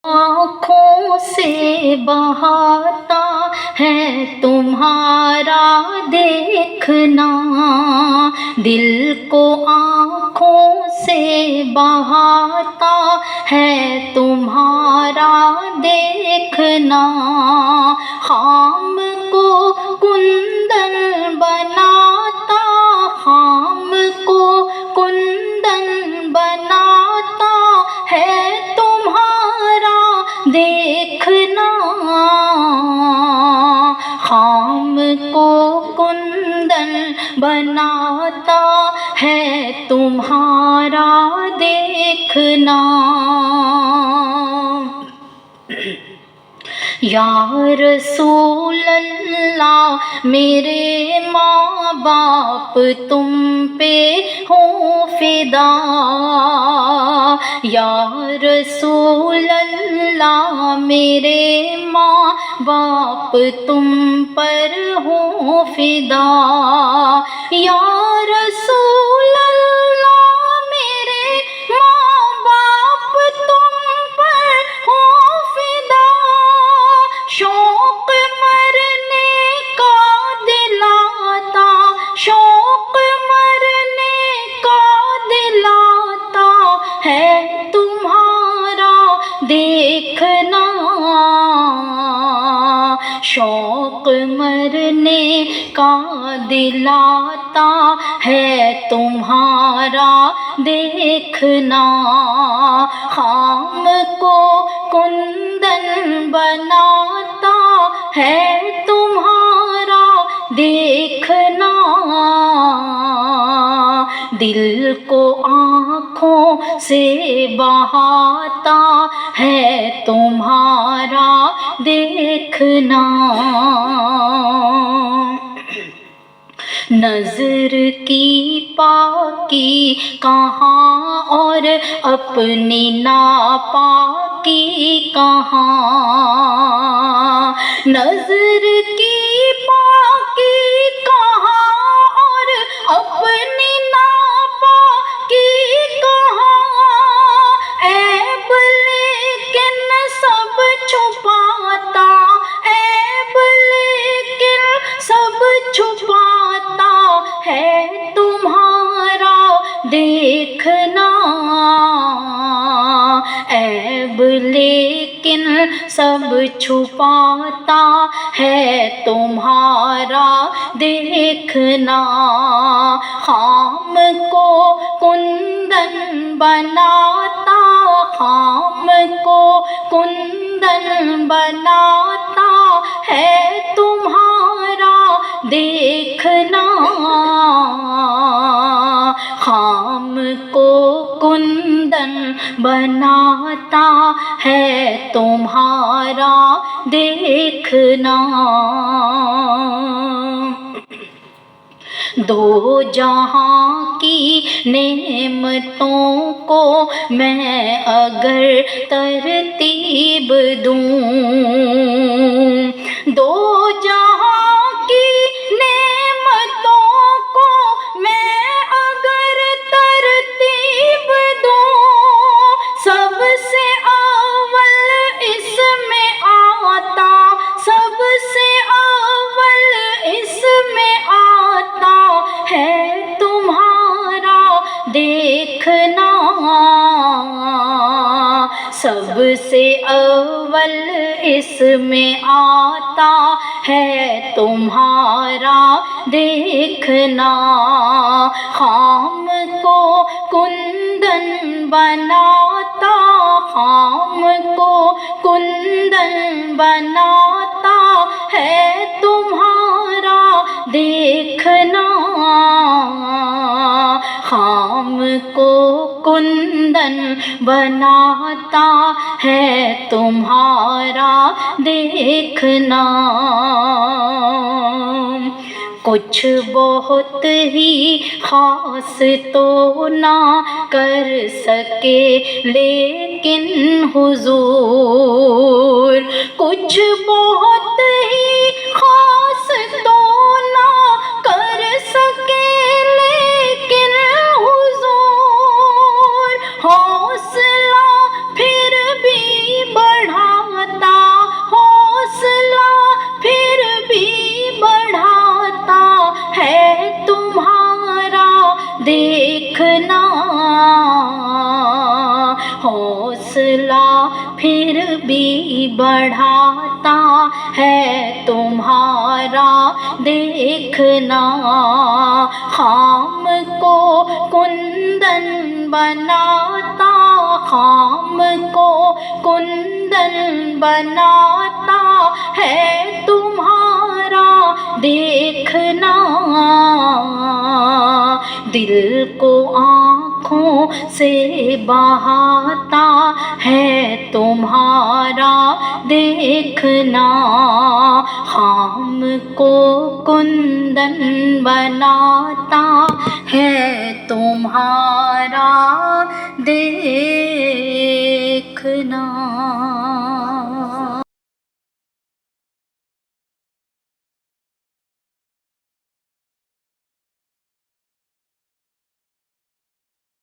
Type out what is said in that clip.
आँखों से बहाता है तुम्हारा देखना, दिल को आँखों से बहाता है तुम्हारा देखना, खाम को कुंदन बनाता, खाम को कुंदन बनाता है तुम्हारा देखना, खाम को कुंदन बनाता है तुम्हारा देखना। या रसूल अल्लाह मेरे माँ बाप तुम पे हो फिदा, या रसूल अल्लाह मेरे माँ बाप तुम पर हो फिदा, या रसूल अल्लाह मेरे माँ बाप तुम पर हो फिदा, शौक मरने का दिलाता, शौक मरने का दिलाता है तुम्हारा देखना, शौक मरने का दिलाता है तुम्हारा देखना, खाम को कुंदन बनाता है तुम्हारा देखना, दिल को आँखों से बहाता है तुम्हारा देखना। नज़र की पाकी कहाँ और अपनी नापाकी कहाँ, नज़र की पाकी कहाँ और अपनी नापाकी कहाँ, ऐब लेकिन सब छुपाता, ऐब लेकिन सब छुपाता है तुम्हारा देखना, ऐब लेकिन सब छुपाता है तुम्हारा देखना, खाम को कुंदन बनाता, खाम को कुंदन बनाता है तुम्हारा देखना, खाम को कुंदन बनाता है तुम्हारा देखना। दो जहां की नेमतों को मैं अगर तरतीब दूं, दो जहां की नेमतों को मैं अगर तरतीब दूं, सबसे अव्वल इसमें आता, सबसे अव्वल इसमें आता है तुम्हारा देखना, सबसे अव्वल इसमें आता है तुम्हारा देखना, खाम को कुंदन बनाता, खाम को कुंदन बनाता है तुम्हारा देखना, खाम को कुंदन बनाता है तुम्हारा देखना। कुछ बहुत ही खास तो ना कर सके लेकिन हुजूर, कुछ बहुत ही खास तो ना कर सके लेकिन हुजूर, हौसला फिर भी बढ़ भी बढ़ाता है तुम्हारा देखना। खाम को कुंदन बनाता, खाम को कुंदन बनाता है तुम्हारा देखना। दिल को आँखों से बहाता है तुम्हारा देखना। खाम को कुंदन बनाता है तुम्हारा